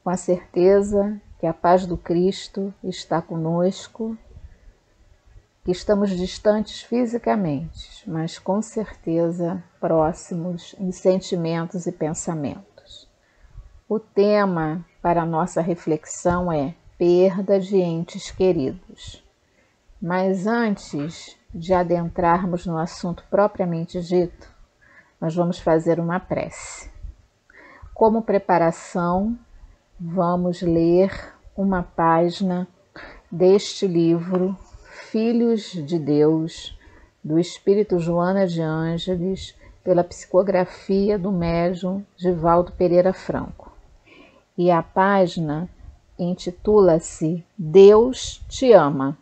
com a certeza que a paz do Cristo está conosco, que estamos distantes fisicamente, mas com certeza próximos em sentimentos e pensamentos. O tema para a nossa reflexão é perda de entes queridos. Mas antes de adentrarmos no assunto propriamente dito, nós vamos fazer uma prece. Como preparação, vamos ler uma página deste livro, Filhos de Deus, do Espírito Joana de Ângeles, pela psicografia do médium Givaldo Pereira Franco. E a página intitula-se Deus te ama.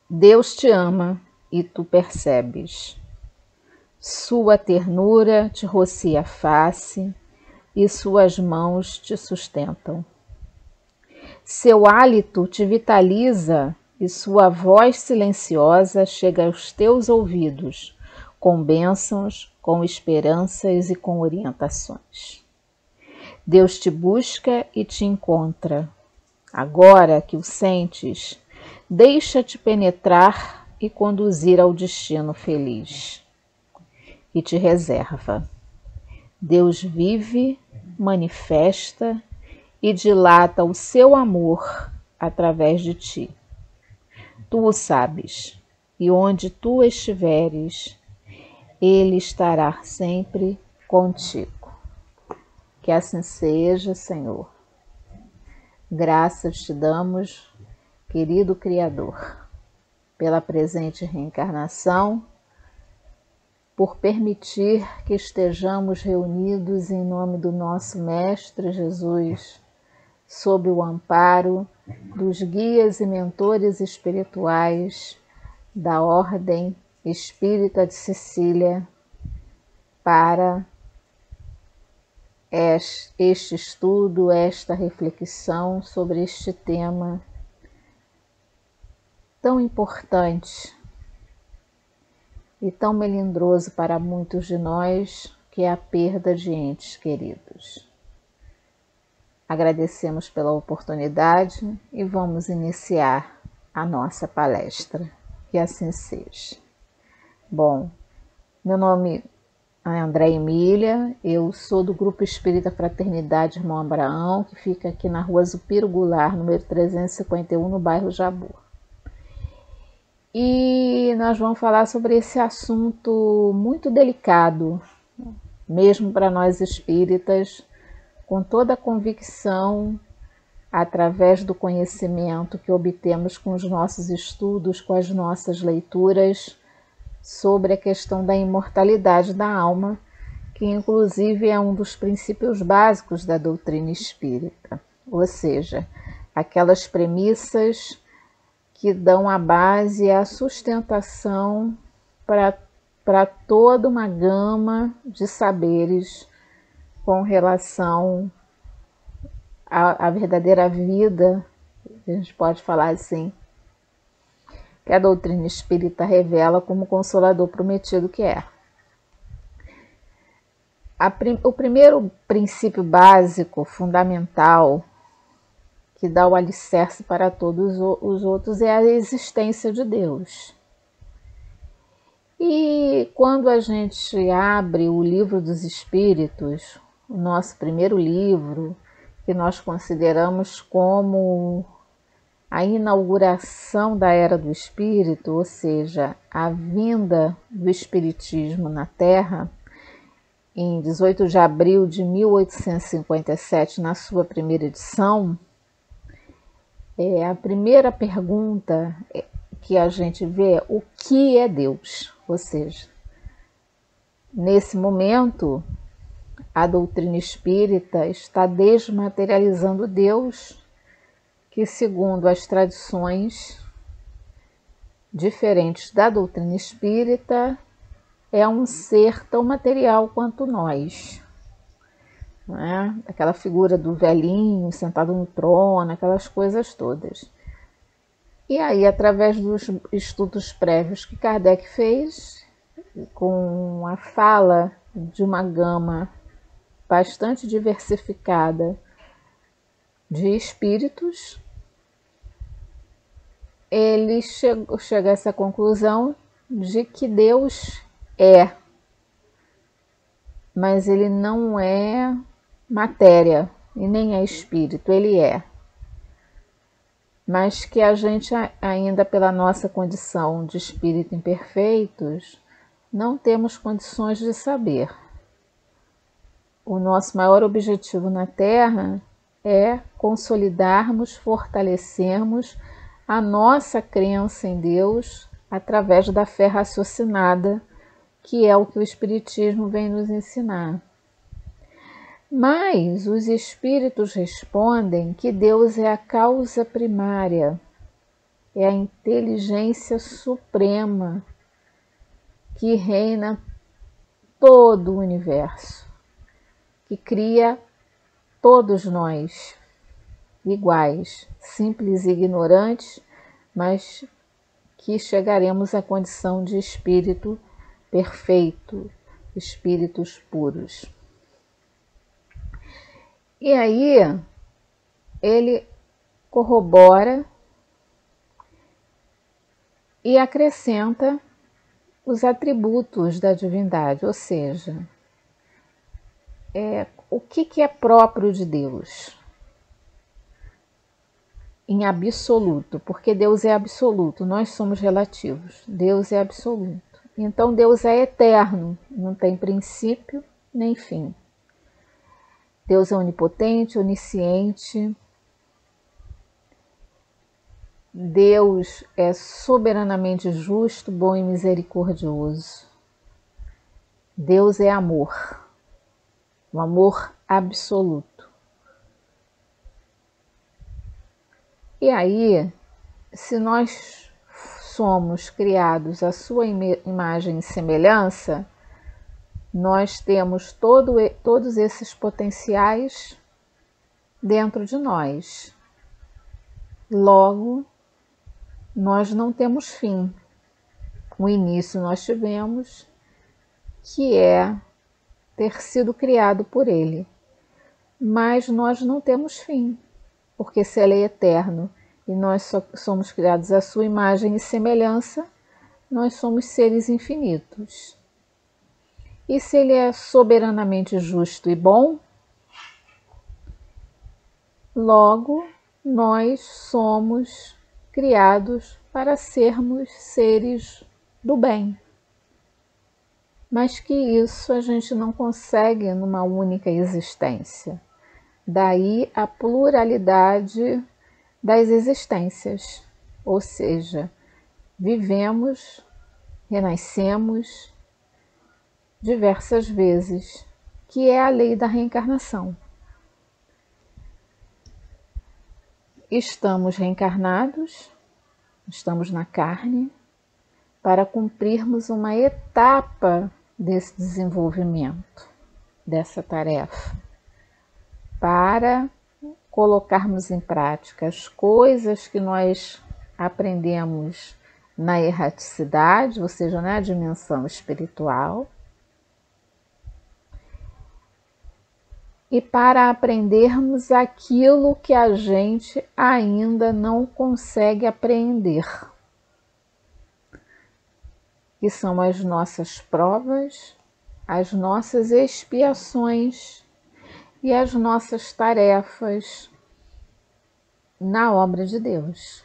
Deus te ama e tu percebes. Sua ternura te rocia a face e suas mãos te sustentam. Seu hálito te vitaliza e sua voz silenciosa chega aos teus ouvidos, com bênçãos, com esperanças e com orientações. Deus te busca e te encontra. Agora que o sentes, deixa-te penetrar e conduzir ao destino feliz. E te reserva. Deus vive, manifesta e dilata o seu amor através de ti. Tu o sabes, e onde tu estiveres, Ele estará sempre contigo. Que assim seja, Senhor. Graças te damos, querido Criador, pela presente reencarnação, por permitir que estejamos reunidos em nome do nosso Mestre Jesus, sob o amparo dos guias e mentores espirituais da Ordem Espírita de Sicília, para este estudo, esta reflexão sobre este tema tão importante e tão melindroso para muitos de nós, que é a perda de entes queridos. Agradecemos pela oportunidade e vamos iniciar a nossa palestra. Que assim seja. Bom, meu nome é André Emília, eu sou do Grupo Espírita Fraternidade Irmão Abraão, que fica aqui na Rua Zupiro Goulart, número 351, no bairro Jabu. E nós vamos falar sobre esse assunto muito delicado, mesmo para nós espíritas, com toda a convicção, através do conhecimento que obtemos com os nossos estudos, com as nossas leituras, sobre a questão da imortalidade da alma, que inclusive é um dos princípios básicos da doutrina espírita, ou seja, aquelas premissas que dão a base e a sustentação para toda uma gama de saberes com relação à verdadeira vida, a gente pode falar assim, que a doutrina espírita revela como consolador prometido que é. O primeiro princípio básico, fundamental, que dá o alicerce para todos os outros, é a existência de Deus. E quando a gente abre o Livro dos Espíritos, o nosso primeiro livro, que nós consideramos como a inauguração da Era do Espírito, ou seja, a vinda do Espiritismo na Terra, em 18 de abril de 1857, na sua primeira edição, a primeira pergunta que a gente vê é o que é Deus? Ou seja, nesse momento, a doutrina espírita está desmaterializando Deus, que, segundo as tradições diferentes da doutrina espírita, é um ser tão material quanto nós. Não é? Aquela figura do velhinho sentado no trono, aquelas coisas todas. E aí, através dos estudos prévios que Kardec fez, com a fala de uma gama bastante diversificada de espíritos, ele chega a essa conclusão de que Deus é, mas ele não é matéria e nem é espírito, ele é. Mas que a gente ainda, pela nossa condição de espírito imperfeitos, não temos condições de saber. O nosso maior objetivo na Terra é consolidarmos, fortalecermos a nossa crença em Deus através da fé raciocinada, que é o que o Espiritismo vem nos ensinar. Mas os espíritos respondem que Deus é a causa primária, é a inteligência suprema que reina todo o universo, que cria todos nós iguais, simples e ignorantes, mas que chegaremos à condição de espírito perfeito, espíritos puros. E aí ele corrobora e acrescenta os atributos da divindade, ou seja, o que é próprio de Deus em absoluto, porque Deus é absoluto, nós somos relativos, Deus é absoluto. Então Deus é eterno, não tem princípio nem fim. Deus é onipotente, onisciente. Deus é soberanamente justo, bom e misericordioso. Deus é amor, um amor absoluto. E aí, se nós somos criados à sua imagem e semelhança, nós temos todos esses potenciais dentro de nós. Logo, nós não temos fim. O início nós tivemos, que é ter sido criado por Ele. Mas nós não temos fim, porque se Ele é eterno e nós só somos criados à sua imagem e semelhança, nós somos seres infinitos. E se Ele é soberanamente justo e bom, logo nós somos criados para sermos seres do bem. Mas que isso a gente não consegue numa única existência. Daí a pluralidade das existências, ou seja, vivemos, renascemos diversas vezes, que é a lei da reencarnação. Estamos reencarnados, estamos na carne, para cumprirmos uma etapa desse desenvolvimento, dessa tarefa, para colocarmos em prática as coisas que nós aprendemos na erraticidade, ou seja, na dimensão espiritual, e para aprendermos aquilo que a gente ainda não consegue apreender, que são as nossas provas, as nossas expiações e as nossas tarefas na obra de Deus.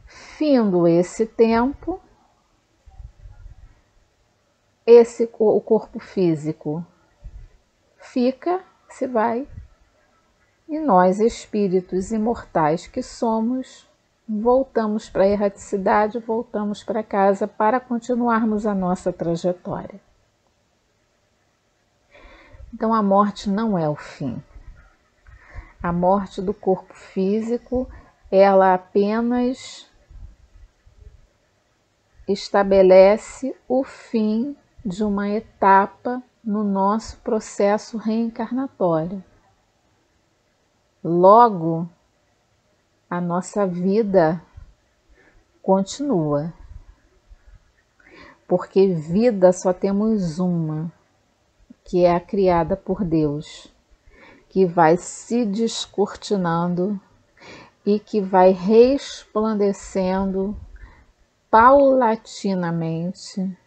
Findo esse tempo, o corpo físico fica, se vai, e nós, espíritos imortais que somos, voltamos para a erraticidade, voltamos para casa para continuarmos a nossa trajetória. Então a morte não é o fim. A morte do corpo físico, ela apenas estabelece o fim de uma etapa no nosso processo reencarnatório. Logo, a nossa vida continua, porque vida só temos uma, que é a criada por Deus, que vai se descortinando e que vai resplandecendo paulatinamente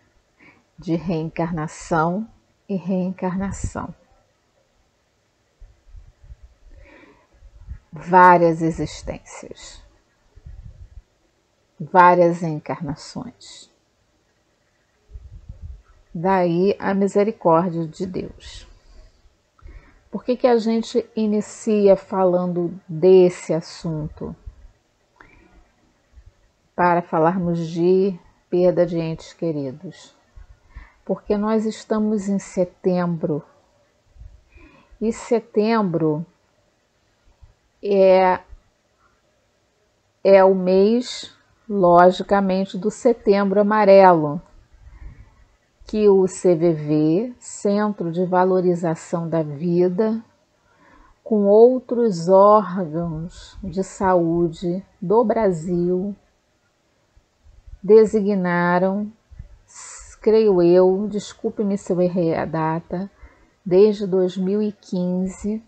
de reencarnação e reencarnação. Várias existências, várias encarnações. Daí a misericórdia de Deus. Por que a gente inicia falando desse assunto? Para falarmos de perda de entes queridos. Porque nós estamos em setembro. E setembro é o mês, logicamente, do Setembro Amarelo, que o CVV, Centro de Valorização da Vida, com outros órgãos de saúde do Brasil, designaram, creio eu, desculpe-me se eu errei a data, desde 2015,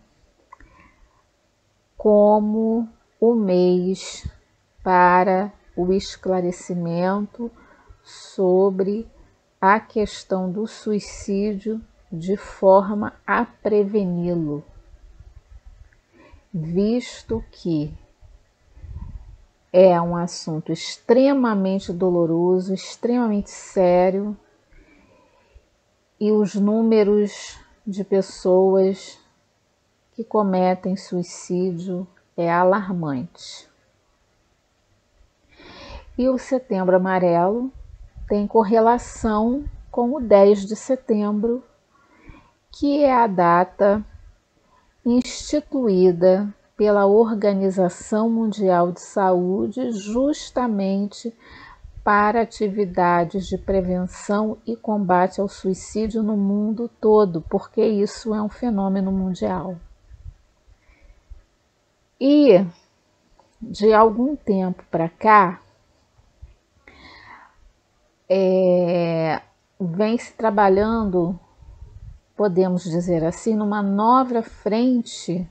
como o mês para o esclarecimento sobre a questão do suicídio de forma a preveni-lo, visto que é um assunto extremamente doloroso, extremamente sério, e os números de pessoas que cometem suicídio é alarmante. E o Setembro Amarelo tem correlação com o 10 de setembro, que é a data instituída pela Organização Mundial de Saúde justamente para atividades de prevenção e combate ao suicídio no mundo todo, porque isso é um fenômeno mundial. E de algum tempo para cá, vem se trabalhando, podemos dizer assim, numa nova frente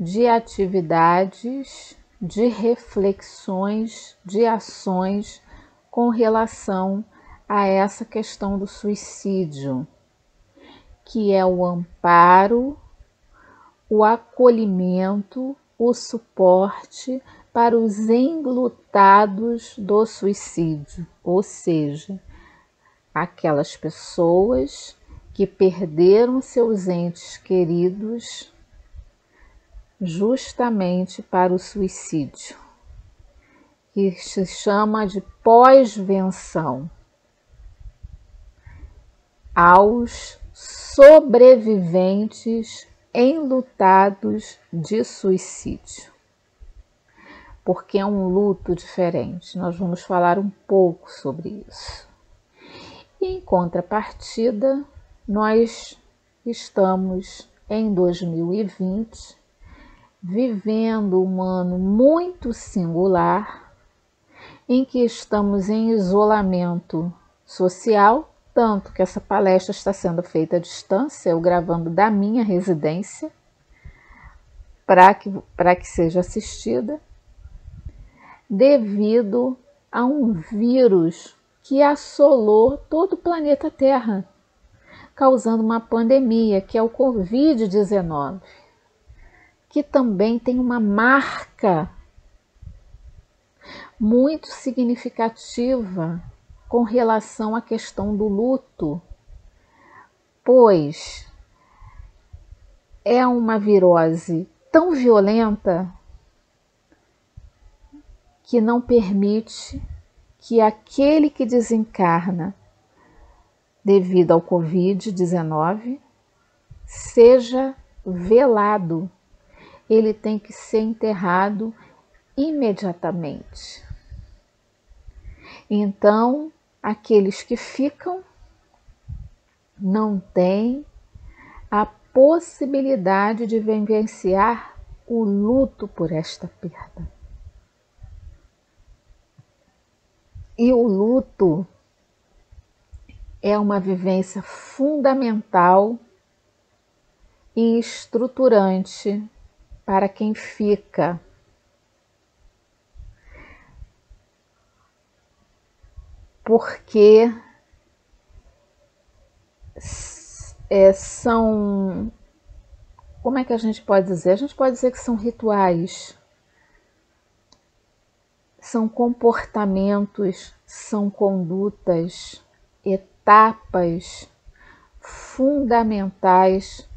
de atividades, de reflexões, de ações com relação a essa questão do suicídio, que é o amparo, o acolhimento, o suporte para os enlutados do suicídio, ou seja, aquelas pessoas que perderam seus entes queridos justamente para o suicídio, que se chama de pós-venção, aos sobreviventes enlutados de suicídio, porque é um luto diferente. Nós vamos falar um pouco sobre isso. E, em contrapartida, nós estamos em 2020 vivendo um ano muito singular, em que estamos em isolamento social, tanto que essa palestra está sendo feita à distância, eu gravando da minha residência, para que seja assistida, devido a um vírus que assolou todo o planeta Terra, causando uma pandemia, que é o Covid-19, que também tem uma marca muito significativa com relação à questão do luto, pois é uma virose tão violenta que não permite que aquele que desencarna devido ao Covid-19 seja velado. Ele tem que ser enterrado imediatamente. Então, aqueles que ficam não têm a possibilidade de vivenciar o luto por esta perda. E o luto é uma vivência fundamental e estruturante para quem fica. Porque são, como é que a gente pode dizer? A gente pode dizer que são rituais, são comportamentos, são condutas, etapas fundamentais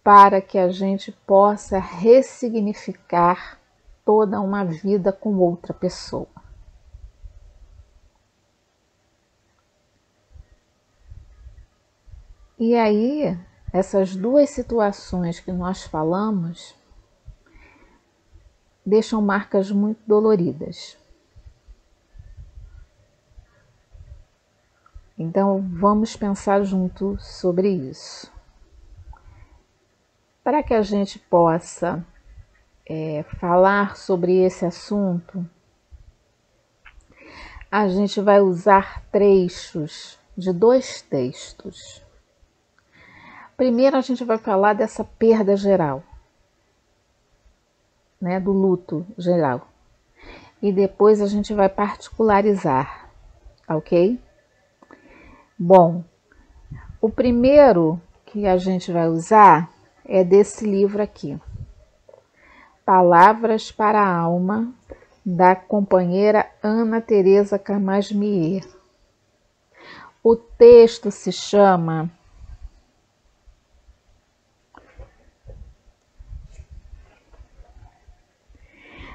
para que a gente possa ressignificar toda uma vida com outra pessoa. E aí, essas duas situações que nós falamos deixam marcas muito doloridas. Então, vamos pensar junto sobre isso. Para que a gente possa falar sobre esse assunto, a gente vai usar trechos de 2 textos. Primeiro, a gente vai falar dessa perda geral, né, do luto geral. E depois a gente vai particularizar, ok? Bom, o primeiro que a gente vai usar é desse livro aqui, Palavras para a Alma, da companheira Ana Teresa Camasmier. O texto se chama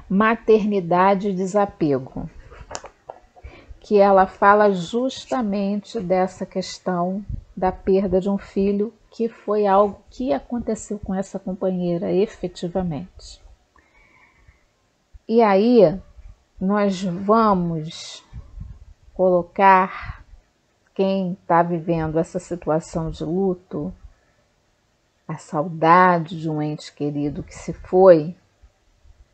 Maternidade e Desapego, que ela fala justamente dessa questão da perda de um filho, que foi algo que aconteceu com essa companheira efetivamente. E aí nós vamos colocar quem está vivendo essa situação de luto, a saudade de um ente querido que se foi.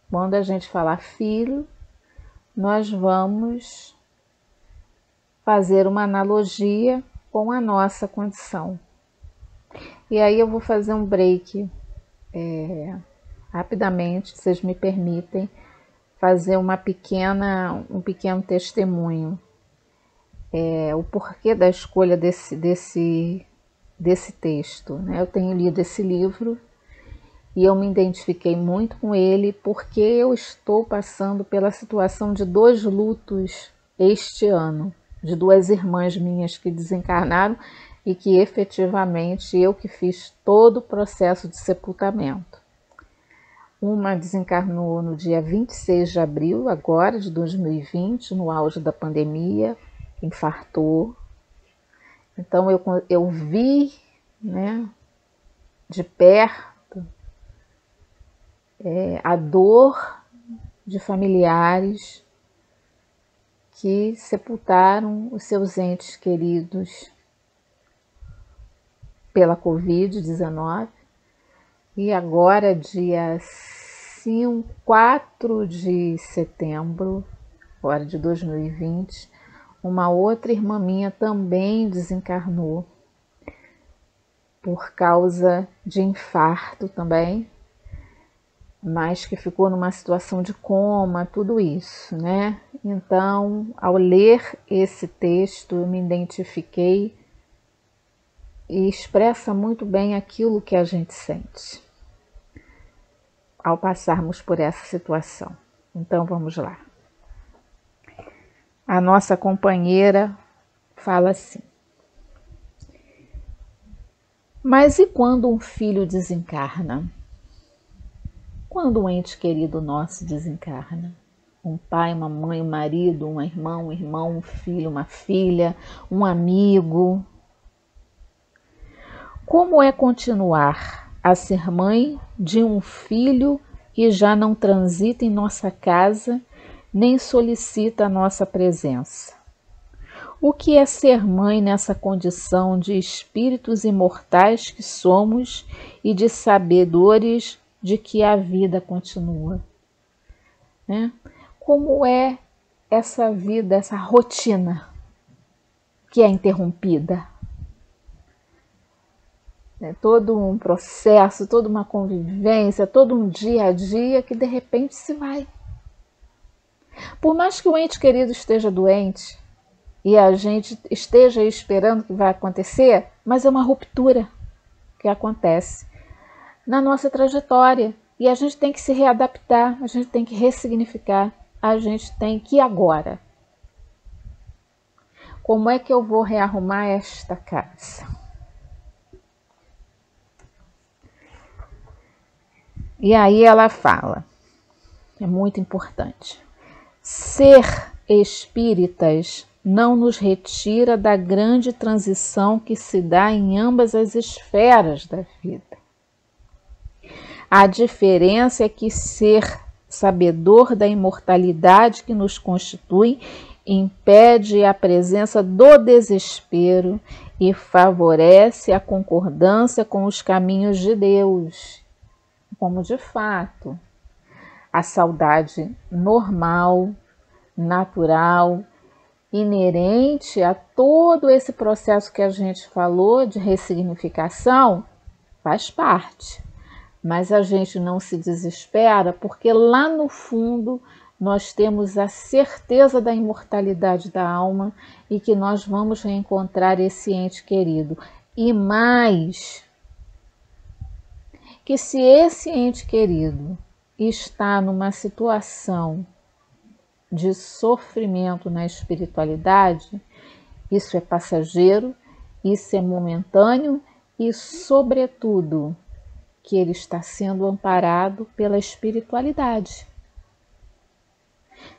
Quando a gente falar filho, nós vamos fazer uma analogia com a nossa condição. E aí eu vou fazer um break rapidamente, vocês me permitem fazer um pequeno testemunho. O porquê da escolha desse texto, né? Eu tenho lido esse livro e eu me identifiquei muito com ele porque eu estou passando pela situação de 2 lutos este ano, de 2 irmãs minhas que desencarnaram e que efetivamente eu que fiz todo o processo de sepultamento. Uma desencarnou no dia 26 de abril, agora de 2020, no auge da pandemia, infartou. Então eu vi, né, de perto a dor de familiares que sepultaram os seus entes queridos pela Covid-19. E agora, dia 4 de setembro, agora de 2020, uma outra irmã minha também desencarnou por causa de infarto também, mas que ficou numa situação de coma, tudo isso, né? Então, ao ler esse texto, eu me identifiquei e expressa muito bem aquilo que a gente sente ao passarmos por essa situação. Então, vamos lá. A nossa companheira fala assim: mas e quando um filho desencarna? Quando um ente querido nosso desencarna? Um pai, uma mãe, um marido, um irmão, um filho, uma filha, um amigo. Como é continuar a ser mãe de um filho que já não transita em nossa casa, nem solicita a nossa presença? O que é ser mãe nessa condição de espíritos imortais que somos e de sabedores de que a vida continua, né? Como é essa vida, essa rotina que é interrompida? né, todo um processo, toda uma convivência, todo um dia a dia que de repente se vai. Por mais que o ente querido esteja doente e a gente esteja esperando que vai acontecer, mas é uma ruptura que acontece na nossa trajetória e a gente tem que se readaptar, a gente tem que ressignificar, a gente tem que ir agora. Como é que eu vou rearrumar esta casa? E aí ela fala, é muito importante, ser espíritas não nos retira da grande transição que se dá em ambas as esferas da vida. A diferença é que ser sabedor da imortalidade que nos constitui impede a presença do desespero e favorece a concordância com os caminhos de Deus, como de fato a saudade normal, natural, inerente a todo esse processo que a gente falou de ressignificação, faz parte. Mas a gente não se desespera porque lá no fundo nós temos a certeza da imortalidade da alma e que nós vamos reencontrar esse ente querido. E mais, que se esse ente querido está numa situação de sofrimento na espiritualidade, isso é passageiro, isso é momentâneo e, sobretudo, que ele está sendo amparado pela espiritualidade.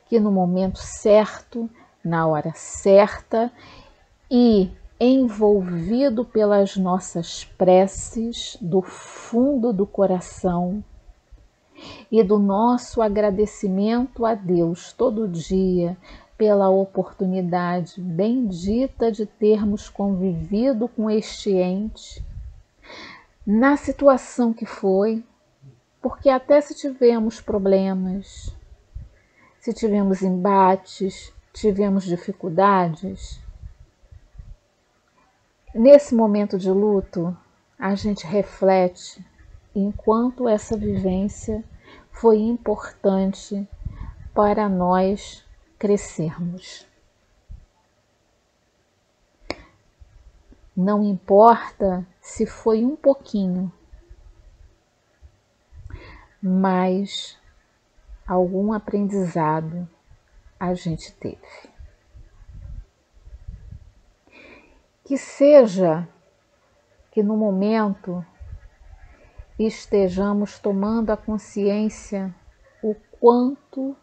Que no momento certo, na hora certa e envolvido pelas nossas preces do fundo do coração e do nosso agradecimento a Deus todo dia pela oportunidade bendita de termos convivido com este ente, na situação que foi, porque até se tivemos problemas, se tivemos embates, tivemos dificuldades, nesse momento de luto, a gente reflete enquanto essa vivência foi importante para nós crescermos. Não importa se foi um pouquinho, mas algum aprendizado a gente teve. Que seja que no momento estejamos tomando a consciência o quanto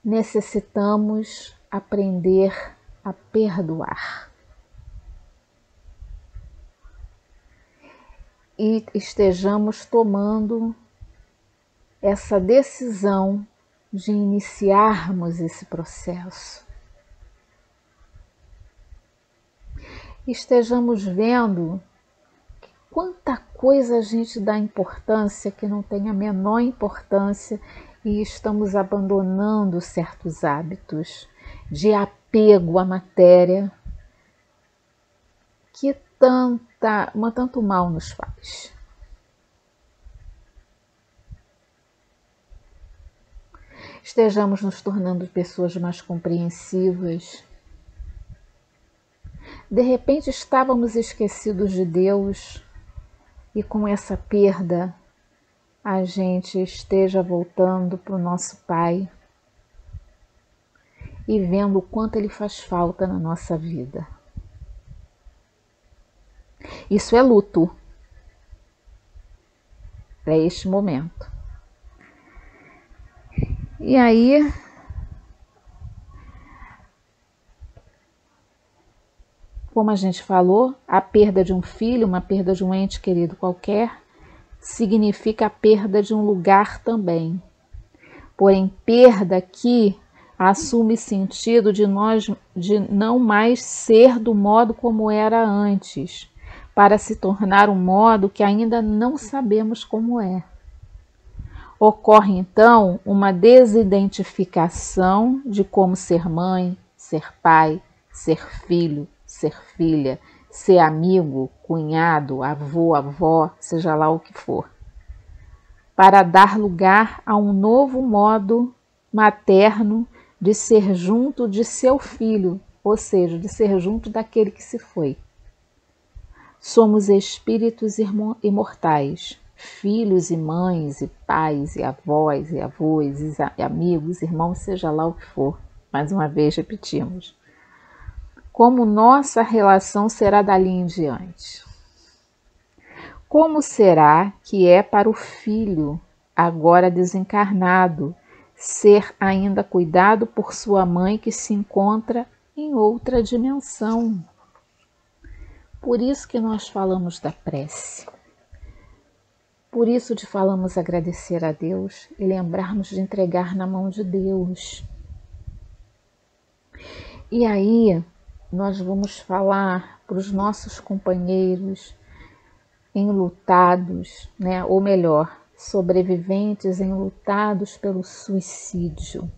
necessitamos aprender a perdoar. E estejamos tomando essa decisão de iniciarmos esse processo. Estejamos vendo quanta coisa a gente dá importância que não tem a menor importância e estamos abandonando certos hábitos de apego à matéria que tanto mal nos faz. Estejamos nos tornando pessoas mais compreensivas. De repente estávamos esquecidos de Deus e com essa perda a gente esteja voltando para o nosso Pai e vendo o quanto Ele faz falta na nossa vida. Isso é luto para este momento. E aí, como a gente falou, a perda de um filho, uma perda de um ente querido qualquer, significa a perda de um lugar também. Porém, perda aqui assume sentido de não mais ser do modo como era antes, para se tornar um modo que ainda não sabemos como é. Ocorre então uma desidentificação de como ser mãe, ser pai, ser filho, ser filha, ser amigo, cunhado, avô, avó, seja lá o que for, para dar lugar a um novo modo materno de ser junto de seu filho, ou seja, de ser junto daquele que se foi. Somos espíritos imortais, filhos e mães, e pais, e avós, e avós, e amigos, irmãos, seja lá o que for. Mais uma vez repetimos. Como nossa relação será dali em diante? Como será que é para o filho, agora desencarnado, ser ainda cuidado por sua mãe que se encontra em outra dimensão? Por isso que nós falamos da prece. Por isso de falamos agradecer a Deus e lembrarmos de entregar na mão de Deus. E aí nós vamos falar para os nossos companheiros enlutados, né? Ou melhor, sobreviventes enlutados pelo suicídio.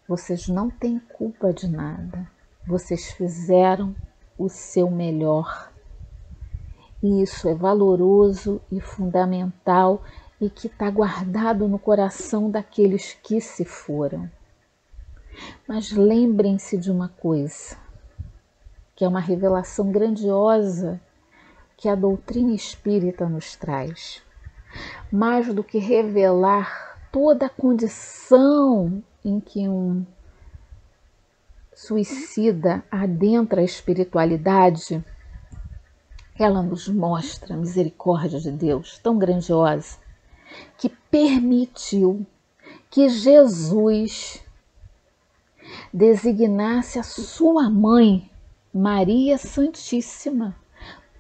Vocês não têm culpa de nada. Vocês fizeram o seu melhor. E isso é valoroso e fundamental e que está guardado no coração daqueles que se foram. Mas lembrem-se de uma coisa, que é uma revelação grandiosa que a doutrina espírita nos traz. Mais do que revelar toda a condição em que um suicida adentra a espiritualidade, ela nos mostra a misericórdia de Deus tão grandiosa que permitiu que Jesus designasse a sua mãe, Maria Santíssima,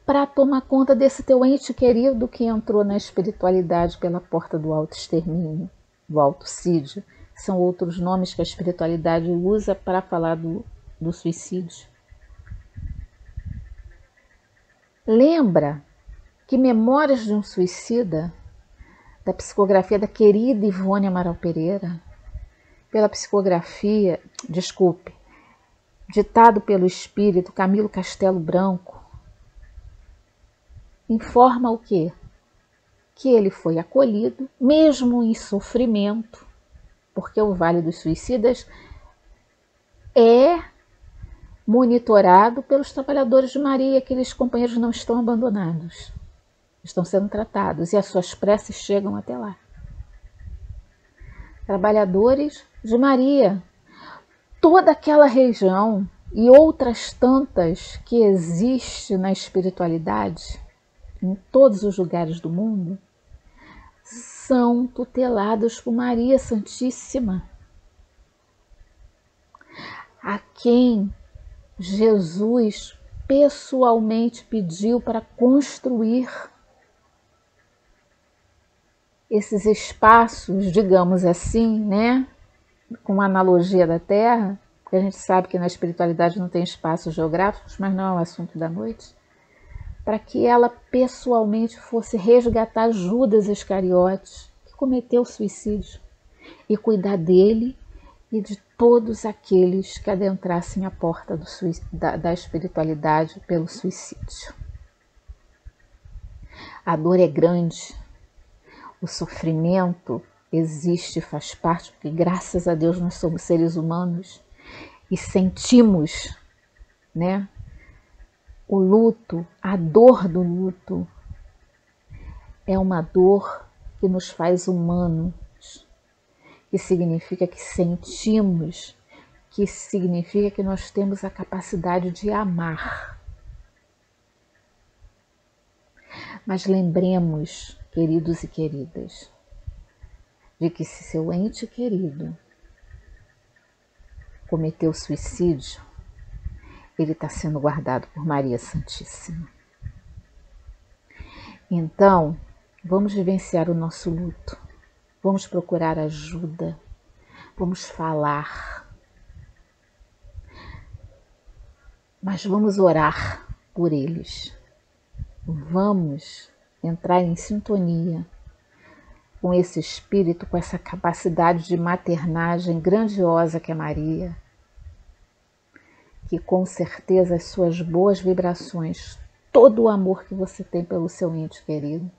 para tomar conta desse teu ente querido que entrou na espiritualidade pela porta do autoextermínio, do autocídio. São outros nomes que a espiritualidade usa para falar do suicídio. Lembra que Memórias de um Suicida, da psicografia da querida Ivone Amaral Pereira, ditado pelo espírito Camilo Castelo Branco, informa o quê? Que ele foi acolhido, mesmo em sofrimento, porque o Vale dos Suicidas é monitorado pelos trabalhadores de Maria, aqueles companheiros não estão abandonados, estão sendo tratados e as suas preces chegam até lá. Trabalhadores de Maria, toda aquela região e outras tantas que existe na espiritualidade, em todos os lugares do mundo, são tutelados por Maria Santíssima, a quem Jesus pessoalmente pediu para construir esses espaços, digamos assim, né? Com uma analogia da Terra, porque a gente sabe que na espiritualidade não tem espaços geográficos, mas não é o assunto da noite, para que ela pessoalmente fosse resgatar Judas Iscariotes, que cometeu suicídio, e cuidar dele e de todos aqueles que adentrassem a porta da espiritualidade pelo suicídio. A dor é grande, o sofrimento existe, faz parte, porque graças a Deus nós somos seres humanos e sentimos, né? O luto, a dor do luto, é uma dor que nos faz humanos, que significa que sentimos, que significa que nós temos a capacidade de amar. Mas lembremos, queridos e queridas, de que se seu ente querido cometeu suicídio, ele está sendo guardado por Maria Santíssima. Então, vamos vivenciar o nosso luto, vamos procurar ajuda, vamos falar, mas vamos orar por eles, vamos entrar em sintonia com esse espírito, com essa capacidade de maternagem grandiosa que é Maria, que com certeza as suas boas vibrações, todo o amor que você tem pelo seu ente querido,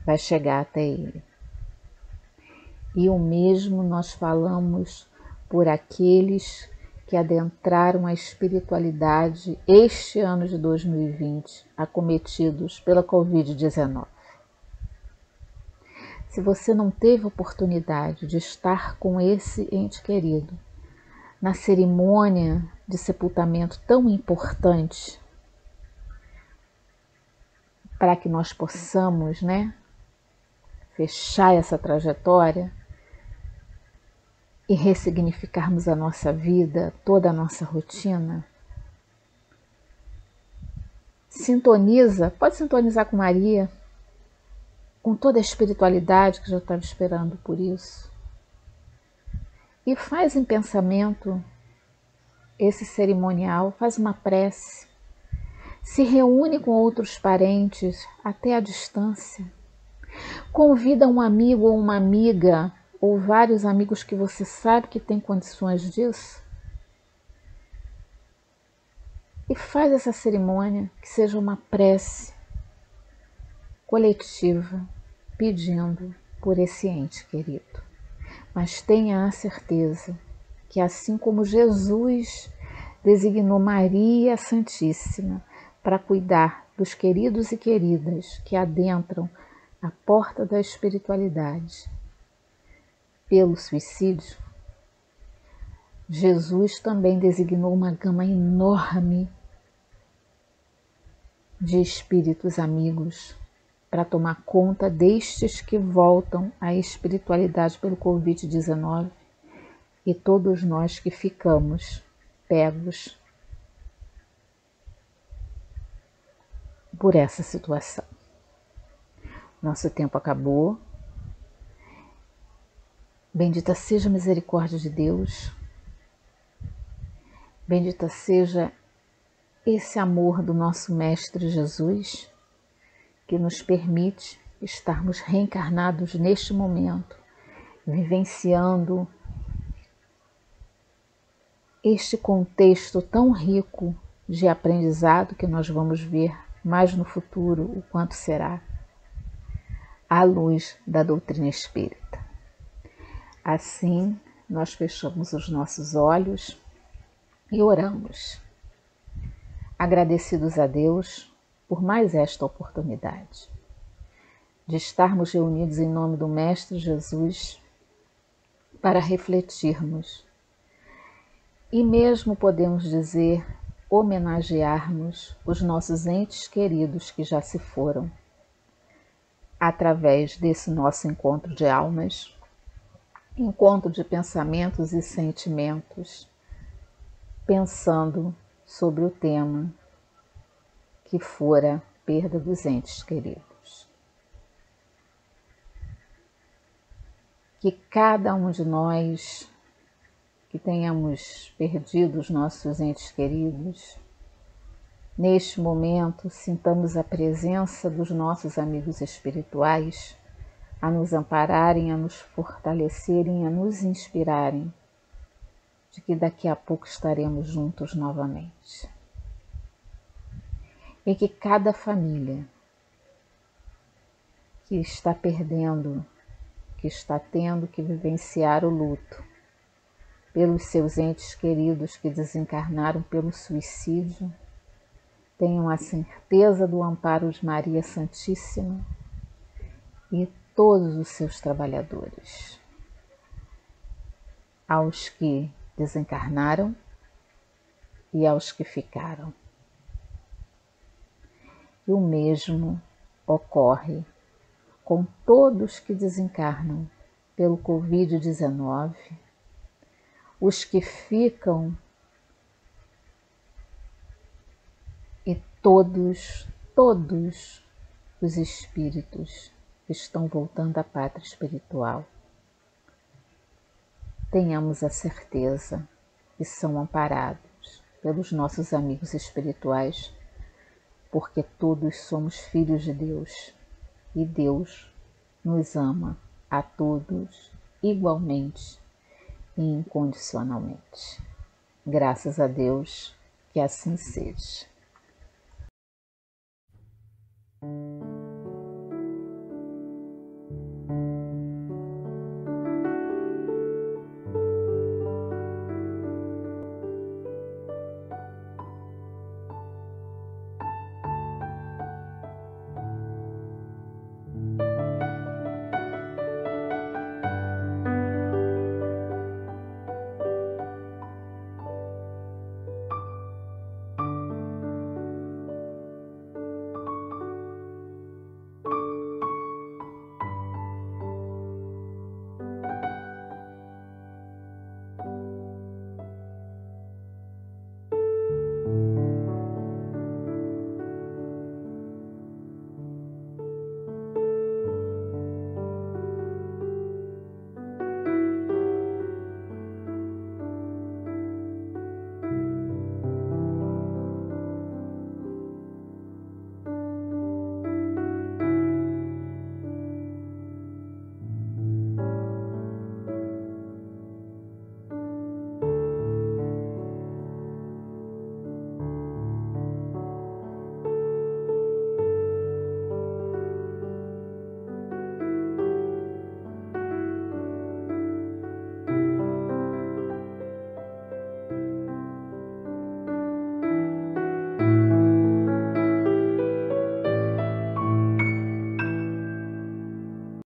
vai chegar até ele. E o mesmo nós falamos por aqueles que adentraram a espiritualidade este ano de 2020, acometidos pela Covid-19. Se você não teve oportunidade de estar com esse ente querido na cerimônia de sepultamento tão importante para que nós possamos, fechar essa trajetória e ressignificarmos a nossa vida, toda a nossa rotina, pode sintonizar com Maria, com toda a espiritualidade que já estava esperando por isso. E faz em pensamento esse cerimonial, faz uma prece, se reúne com outros parentes até à distância, convida um amigo ou uma amiga, ou vários amigos que você sabe que tem condições disso, e faz essa cerimônia que seja uma prece coletiva, pedindo por esse ente querido. Mas tenha a certeza que assim como Jesus designou Maria Santíssima para cuidar dos queridos e queridas que adentram a porta da espiritualidade pelo suicídio, Jesus também designou uma gama enorme de espíritos amigos para tomar conta destes que voltam à espiritualidade pelo Covid-19 e todos nós que ficamos pegos por essa situação. Nosso tempo acabou. Bendita seja a misericórdia de Deus. Bendita seja esse amor do nosso Mestre Jesus, que nos permite estarmos reencarnados neste momento, vivenciando este contexto tão rico de aprendizado que nós vamos ver mais no futuro o quanto será, à luz da doutrina espírita. Assim, nós fechamos os nossos olhos e oramos, agradecidos a Deus por mais esta oportunidade de estarmos reunidos em nome do Mestre Jesus para refletirmos e mesmo podemos dizer homenagearmos os nossos entes queridos que já se foram através desse nosso encontro de almas, encontro de pensamentos e sentimentos, pensando sobre o tema que fora perda dos entes queridos. Que cada um de nós que tenhamos perdido os nossos entes queridos, neste momento sintamos a presença dos nossos amigos espirituais a nos ampararem, a nos fortalecerem, a nos inspirarem de que daqui a pouco estaremos juntos novamente. E que cada família que está perdendo, que está tendo que vivenciar o luto pelos seus entes queridos que desencarnaram pelo suicídio, tenham a certeza do amparo de Maria Santíssima e todos os seus trabalhadores. Aos que desencarnaram e aos que ficaram. E o mesmo ocorre com todos que desencarnam pelo Covid-19, os que ficam e todos os espíritos que estão voltando à pátria espiritual. Tenhamos a certeza que são amparados pelos nossos amigos espirituais, porque todos somos filhos de Deus e Deus nos ama a todos igualmente e incondicionalmente. Graças a Deus, Que assim seja.